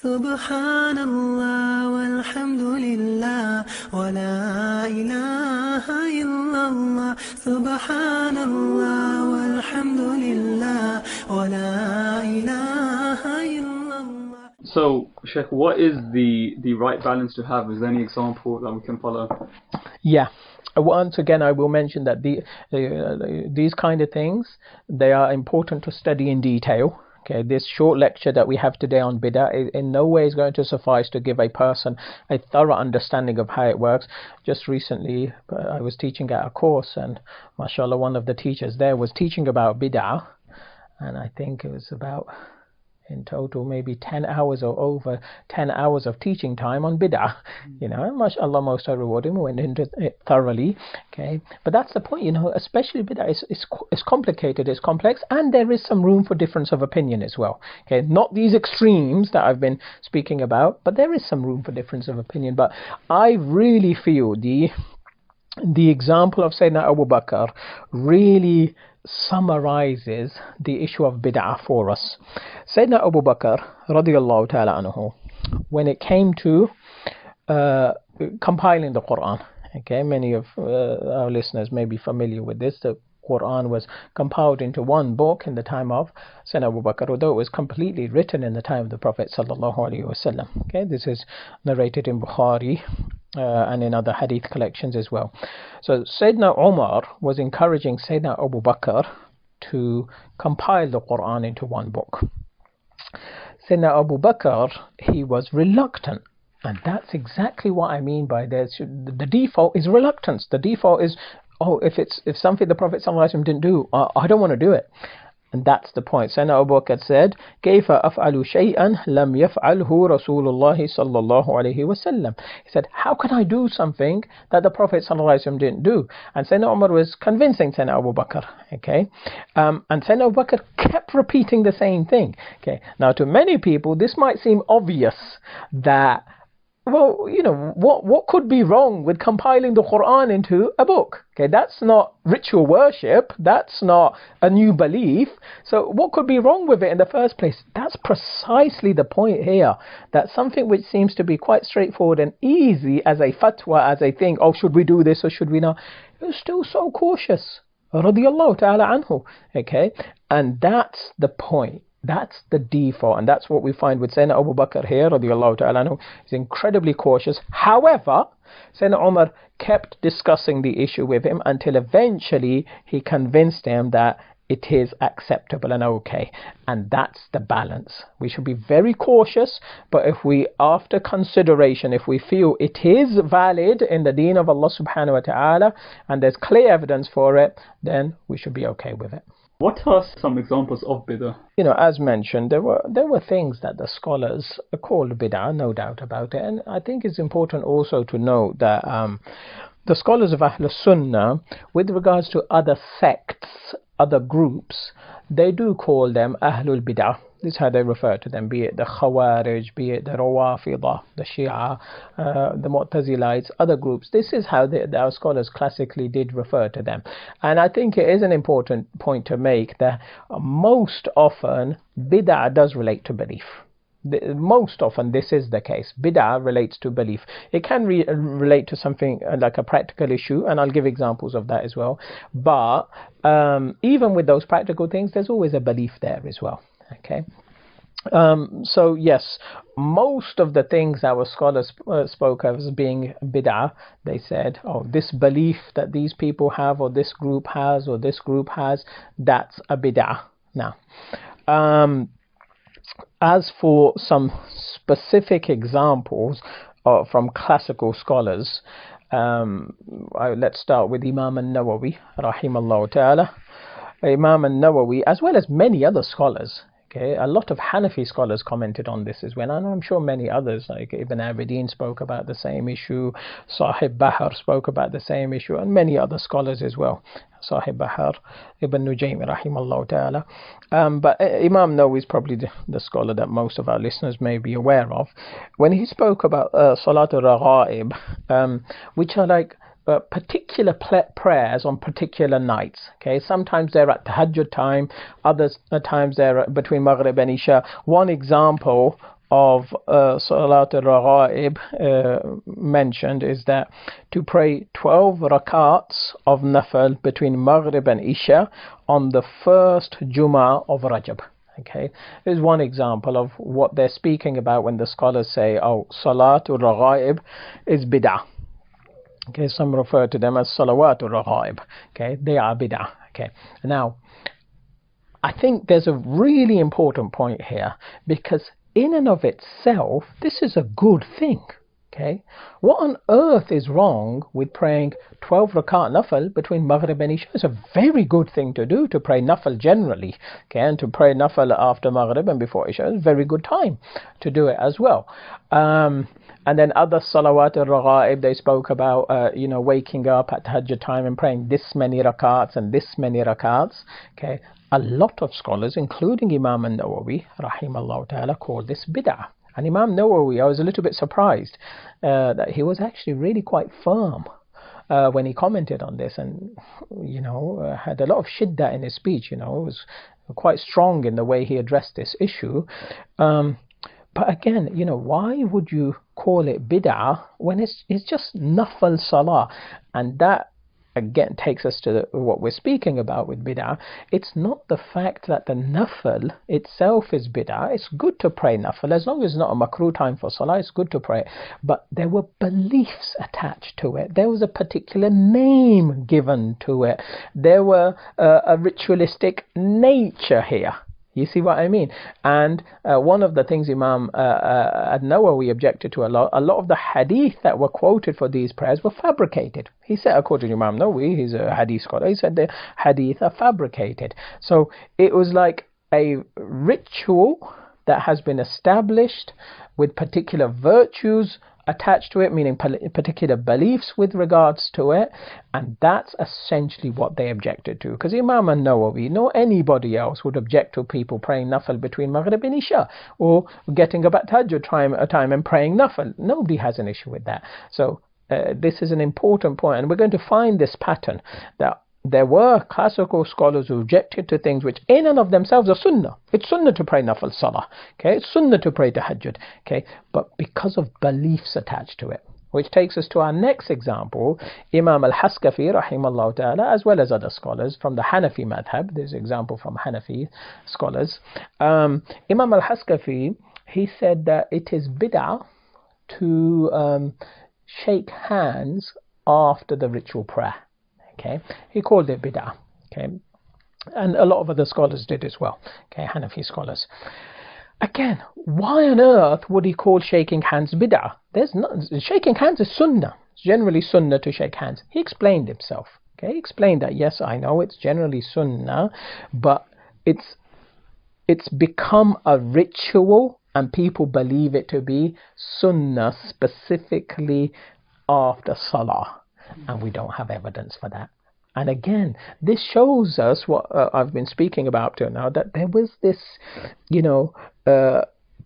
Subhanallah walhamdulillah wa la ilaha illallah. Subhanallah walhamdulillah wa la ilaha illallah. So, Sheikh, what is the right balance to have? Is there any example that we can follow? Yeah. Once again, I will mention that these kind of things, they are important to study in detail. Okay, this short lecture that we have today on Bidah in no way is going to suffice to give a person a thorough understanding of how it works. Just recently, I was teaching at a course, and mashallah, one of the teachers there was teaching about Bidah, and I think it was about, in total, maybe 10 hours or over 10 hours of teaching time on Bidah. You know, mashallah, most are rewarding. We went into it thoroughly. Okay, but that's the point, you know, especially Bidah is complicated, it's complex, and there is some room for difference of opinion as well. Okay, not these extremes that I've been speaking about, but there is some room for difference of opinion. But I really feel the example of Sayyidina Abu Bakr really summarizes the issue of bid'ah for us. Sayyidina Abu Bakr radiyallahu ta'ala anhu, when it came to compiling the Quran, okay, many of our listeners may be familiar with this. The Quran was compiled into one book in the time of Sayyidina Abu Bakr, although it was completely written in the time of the Prophet sallallahu alaihi wasallam. Okay, this is narrated in Bukhari and in other hadith collections as well. So Sayyidina Umar was encouraging Sayyidina Abu Bakr to compile the Quran into one book. Sayyidina Abu Bakr, he was reluctant, and that's exactly what I mean by this. The default is reluctance. The default is, oh, if something the Prophet ﷺ didn't do, I don't want to do it. And that's the point. Sayyidina Abu Bakr said, كيف أفعل شيئا لم يفعله رسول الله صلى الله عليه وسلم. He said, how can I do something that the Prophet ﷺ didn't do? And Sayyidina Umar was convincing Sayyidina Abu Bakr. Okay, and Sayyidina Abu Bakr kept repeating the same thing. Okay, now to many people this might seem obvious that, well, you know, what could be wrong with compiling the Quran into a book? Okay, that's not ritual worship, that's not a new belief, so what could be wrong with it in the first place? That's precisely the point here, that something which seems to be quite straightforward and easy as a fatwa, as a thing, oh, should we do this or should we not? He was still so cautious, radiyallahu ta'ala anhu. Okay, and that's the point. That's the default, and that's what we find with Sayyidina Abu Bakr here, radiyallahu ta'ala anhu. He's incredibly cautious. However, Sayyidina Umar kept discussing the issue with him until eventually he convinced him that it is acceptable and okay. And that's the balance. We should be very cautious, but if we, after consideration, if we feel it is valid in the deen of Allah subhanahu wa ta'ala, and there's clear evidence for it, then we should be okay with it. What are some examples of Bidah? You know, as mentioned, there were things that the scholars called Bidah, no doubt about it. And I think it's important also to note that the scholars of Ahl Sunnah, with regards to other sects, other groups, they do call them Ahlul Bidah. This is how they refer to them, be it the Khawarij, be it the Rawafidah, the Shia, the Mu'tazilites, other groups. This is how our scholars classically did refer to them. And I think it is an important point to make that most often Bid'ah does relate to belief. Most often this is the case. Bid'ah relates to belief. It can relate to something like a practical issue, and I'll give examples of that as well. But even with those practical things, there's always a belief there as well. Okay, so yes, most of the things our scholars spoke of as being bid'ah, they said, oh, this belief that these people have, or this group has, or this group has, that's a bid'ah. Now, as for some specific examples from classical scholars, let's start with Imam al-Nawawi, rahimallahu ta'ala. Imam al-Nawawi, as well as many other scholars, okay, a lot of Hanafi scholars commented on this as well, and I'm sure many others, like Ibn Abidin spoke about the same issue, Sahib Bahar spoke about the same issue, and many other scholars as well. Sahib Bahar, Ibn Nujaym, rahimallahu ta'ala. But Imam Nawawi is probably the scholar that most of our listeners may be aware of. When he spoke about Salatul Raghaib, which are like particular prayers on particular nights. Okay, sometimes they're at Tahajjud time, other times they're between Maghrib and Isha. One example of Salat al-Raghaib mentioned is that to pray 12 rakats of nafal between Maghrib and Isha on the first Jummah of Rajab. Okay, here's one example of what they're speaking about when the scholars say, oh, Salatul Raghaib is Bidah. Okay, some refer to them as Salawatul Raghaib. Okay, they are Bidah. Okay, now I think there's a really important point here, because in and of itself, this is a good thing. Okay, what on earth is wrong with praying 12 rakat nafal between Maghrib and Isha? It's a very good thing to do, to pray nafal generally. Okay, and to pray nafal after Maghrib and before Isha is a very good time to do it as well. And then other salawat al-raghaib, they spoke about waking up at tahajjud time and praying this many rakats and this many rakats. Okay, a lot of scholars, including Imam an-Nawawi rahimahullah ta'ala, call this bid'ah. And Imam Nawawi, I was a little bit surprised that he was actually really quite firm when he commented on this, and had a lot of shiddah in his speech. Was quite strong in the way he addressed this issue. But again, why would you call it bid'ah when it's just nafal salah? And that again takes us to what we're speaking about with bid'ah. It's not the fact that the nafal itself is bid'ah. It's good to pray nafal as long as it's not a makruh time for salah. It's good to pray, but there were beliefs attached to it. There was a particular name given to it. There were a ritualistic nature here. You see what I mean? And one of the things Imam an-Nawawi objected to a lot of the hadith that were quoted for these prayers were fabricated. He said, according to Imam Nawawi, he's a hadith scholar, he said the hadith are fabricated. So it was like a ritual that has been established with particular virtues attached to it, meaning particular beliefs with regards to it, and that's essentially what they objected to. Because Imam an-Nawawi nor anybody else would object to people praying nafal between Maghrib and Isha, or getting up at tahajjud time and praying nafal. Nobody has an issue with that. So this is an important point, and we're going to find this pattern that there were classical scholars who objected to things which in and of themselves are sunnah. It's sunnah to pray nafal salah. Okay, it's sunnah to pray tahajjud. Okay, but because of beliefs attached to it. Which takes us to our next example, Imam al-Haskafi rahimahullah ta'ala, as well as other scholars from the Hanafi madhab. There's an example from Hanafi scholars. Imam al-Haskafi, he said that it is bid'ah to shake hands after the ritual prayer. Okay, he called it bid'ah. Okay, and a lot of other scholars did as well. Okay, Hanafi scholars. Again, why on earth would he call shaking hands bid'ah? Shaking hands is sunnah. It's generally sunnah to shake hands. He explained himself. Okay, he explained that yes, I know it's generally sunnah, but it's become a ritual, and people believe it to be sunnah specifically after salah. And we don't have evidence for that. And again, this shows us what I've been speaking about till now, that there was this,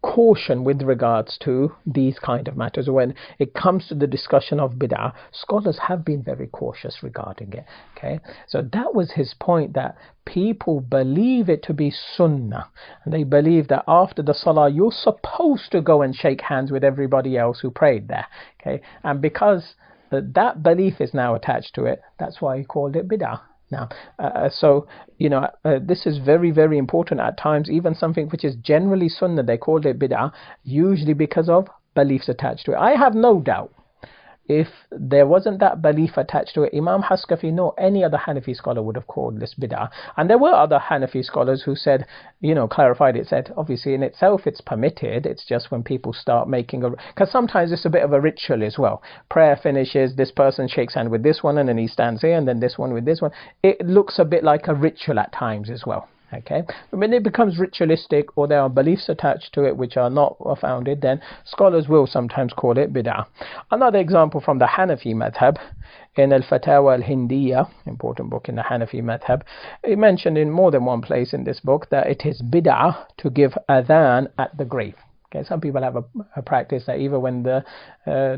caution with regards to these kind of matters. When it comes to the discussion of bid'ah, scholars have been very cautious regarding it. Okay, so that was his point, that people believe it to be sunnah, and they believe that after the salah you're supposed to go and shake hands with everybody else who prayed there. Okay, and because that belief is now attached to it, that's why he called it bid'ah. Now, this is very, very important at times. Even something which is generally sunnah, they called it bid'ah, usually because of beliefs attached to it. I have no doubt, if there wasn't that belief attached to it, Imam Haskafi nor any other Hanafi scholar would have called this bid'ah. And there were other Hanafi scholars who said, clarified it, said obviously in itself it's permitted, it's just when people start making because sometimes it's a bit of a ritual as well. Prayer finishes, this person shakes hand with this one, and then he stands here, and then this one with this one. It looks a bit like a ritual at times as well. Okay, when it becomes ritualistic, or there are beliefs attached to it which are not founded, then scholars will sometimes call it bid'ah. Another example from the Hanafi madhab, in Al-Fatawa Al-Hindiyya, important book in the Hanafi madhab, it mentioned in more than one place in this book that it is bid'ah to give adhan at the grave. Okay, some people have a practice that either when the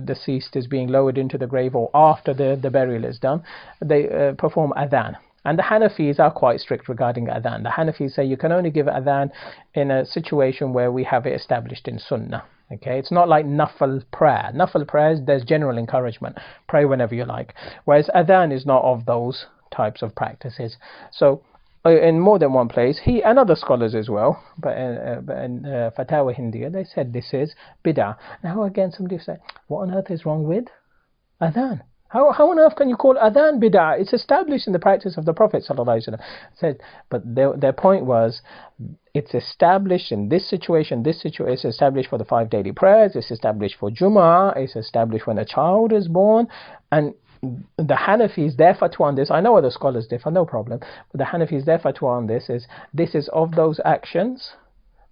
deceased is being lowered into the grave or after the burial is done, they perform adhan. And the Hanafis are quite strict regarding adhan. The Hanafis say you can only give adhan in a situation where we have it established in sunnah. Okay, it's not like nafal prayer. Nafal prayers, there's general encouragement. Pray whenever you like. Whereas adhan is not of those types of practices. So in more than one place, he and other scholars as well, but in Fatawa Hindiya, they said this is bid'ah. Now again, somebody say, what on earth is wrong with adhan? How on earth can you call adhan bid'ah? It's established in the practice of the Prophet ﷺ. Said, but their point was, it's established in this situation. This situation is established for the 5 daily prayers. It's established for Jumu'ah. It's established when a child is born. And the Hanafis, their fatwa on this, I know other scholars differ, no problem, but the Hanafis, their fatwa on this is of those actions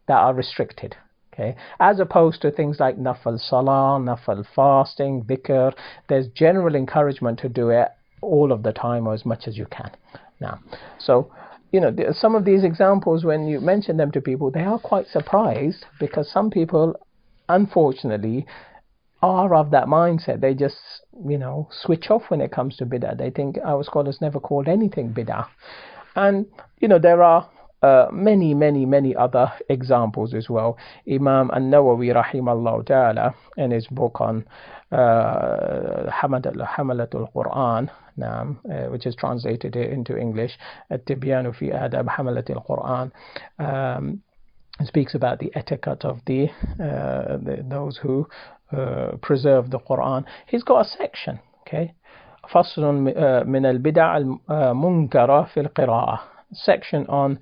that are restricted. Okay, as opposed to things like nafal salah, nafal fasting, dhikr, there's general encouragement to do it all of the time or as much as you can. Now, so, you know, some of these examples, when you mention them to people, they are quite surprised, because some people, unfortunately, are of that mindset. They just, you know, switch off when it comes to bid'ah. They think our scholars never called anything bid'ah. And, you know, there are many other examples as well. Imam An-Nawawi rahimahullah ta'ala, in his book on Hamalatul Quran, which is translated into English, At-Tibyanu fi Adab Hamalatul Quran, speaks about the etiquette of those who preserve the Quran. He's got a section, okay, فصل من البدع المنكرة في القراءة, section on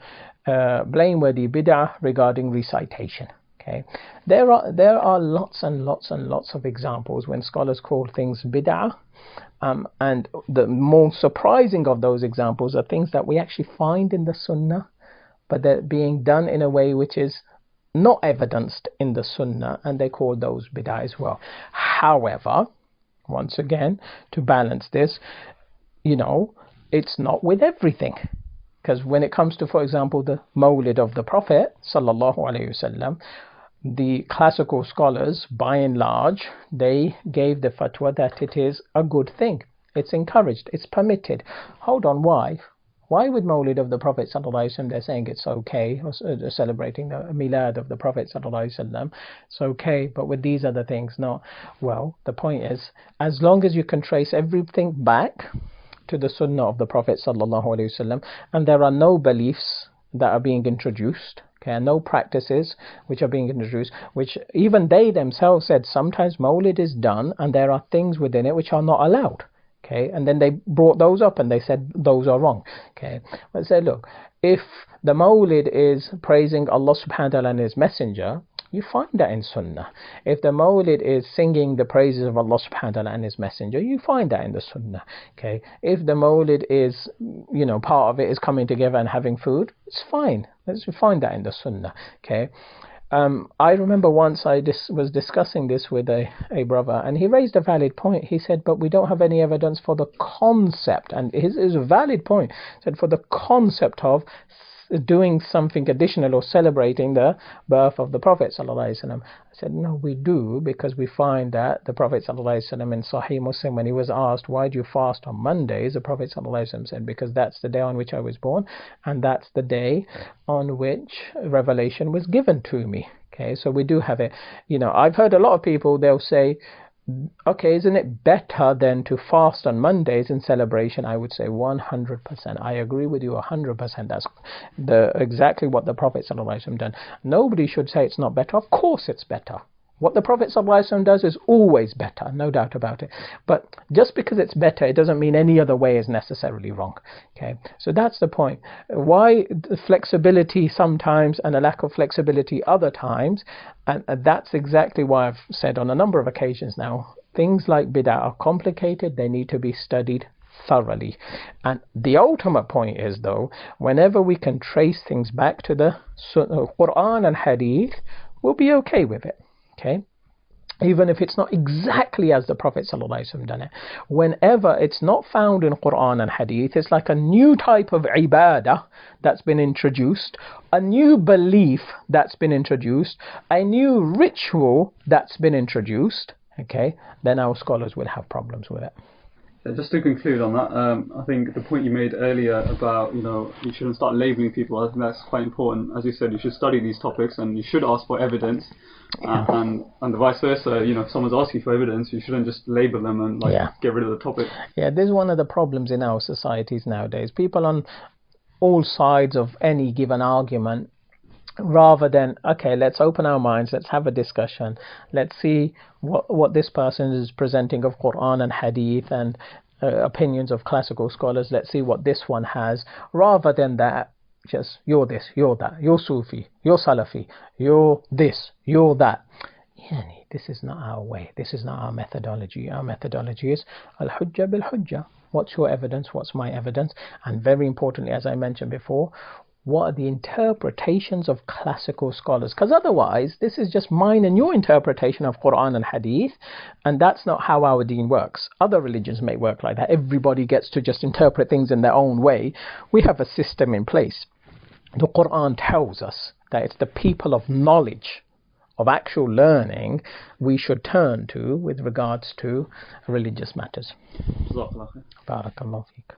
blameworthy bid'ah regarding recitation. Okay, there are lots and lots of examples when scholars call things bid'ah, and the more surprising of those examples are things that we actually find in the Sunnah, but they're being done in a way which is not evidenced in the Sunnah, and they call those bid'ah as well. However, once again, to balance this, you know, it's not with everything. Because when it comes to, for example, the Mawlid of the Prophet sallallahu alaihi wasallam, the classical scholars, by and large, they gave the fatwa that it is a good thing. It's encouraged. It's permitted. Hold on, why? Why with Mawlid of the Prophet sallallahu alaihi wasallam they're saying it's okay, or celebrating the Milad of the Prophet sallallahu alaihi wasallam, it's okay, but with these other things, no. Well, the point is, as long as you can trace everything back to the Sunnah of the Prophet sallallahu alaihi wasallam, and there are no beliefs that are being introduced, okay, no practices which are being introduced, which even they themselves said sometimes Mawlid is done and there are things within it which are not allowed. Okay, and then they brought those up and they said those are wrong. Okay, but say, look, if the Mawlid is praising Allah subhanahu wa ta'ala and His Messenger, you find that in Sunnah. If the Mawlid is singing the praises of Allah subhanahu wa ta'ala and His Messenger, you find that in the Sunnah. Okay, if the Mawlid is, you know, part of it is coming together and having food, it's fine. Let's find that in the Sunnah. Okay. I remember once I was discussing this with a brother, and he raised a valid point. He said, but we don't have any evidence for the concept, and his is a valid point. He said, for the concept of doing something additional or celebrating the birth of the Prophet ﷺ. I said, no, we do, because we find that the Prophet ﷺ in Sahih Muslim, when he was asked, why do you fast on Mondays, the Prophet ﷺ said, because that's the day on which I was born, and that's the day on which revelation was given to me. Okay, so we do have it. You know, I've heard a lot of people, they'll say, okay, isn't it better than to fast on Mondays in celebration? I would say 100%. I agree with you 100%. That's exactly what the Prophet ﷺ done. Nobody should say it's not better. Of course it's better. What the Prophet ﷺ does is always better, no doubt about it. But just because it's better, it doesn't mean any other way is necessarily wrong. Okay, so that's the point. Why the flexibility sometimes and a lack of flexibility other times, and that's exactly why I've said on a number of occasions now, things like bid'ah are complicated, they need to be studied thoroughly. And the ultimate point is, though, whenever we can trace things back to the Quran and Hadith, we'll be okay with it. Okay, even if it's not exactly as the Prophet ﷺ done it. Whenever it's not found in Quran and Hadith, it's like a new type of ibadah that's been introduced, a new belief that's been introduced, a new ritual that's been introduced. Okay, then our scholars will have problems with it. Just to conclude on that, I think the point you made earlier about, you shouldn't start labeling people, I think that's quite important. As you said, you should study these topics and you should ask for evidence. And the vice versa, if someone's asking for evidence, you shouldn't just label them and get rid of the topic. Yeah, this is one of the problems in our societies nowadays. People on all sides of any given argument, rather than, okay, let's open our minds, let's have a discussion, let's see what this person is presenting of Quran and Hadith and opinions of classical scholars, let's see what this one has, rather than that, just you're this, you're that, you're Sufi, you're Salafi, you're this, you're that. This is not our way, this is not our methodology. Our methodology is al-hujja bil-hujja. What's your evidence, what's my evidence? And very importantly, as I mentioned before, what are the interpretations of classical scholars? Because otherwise, this is just mine and your interpretation of Quran and Hadith, and that's not how our deen works. Other religions may work like that. Everybody gets to just interpret things in their own way. We have a system in place. The Quran tells us that it's the people of knowledge, of actual learning, we should turn to with regards to religious matters. Barakallahu feek.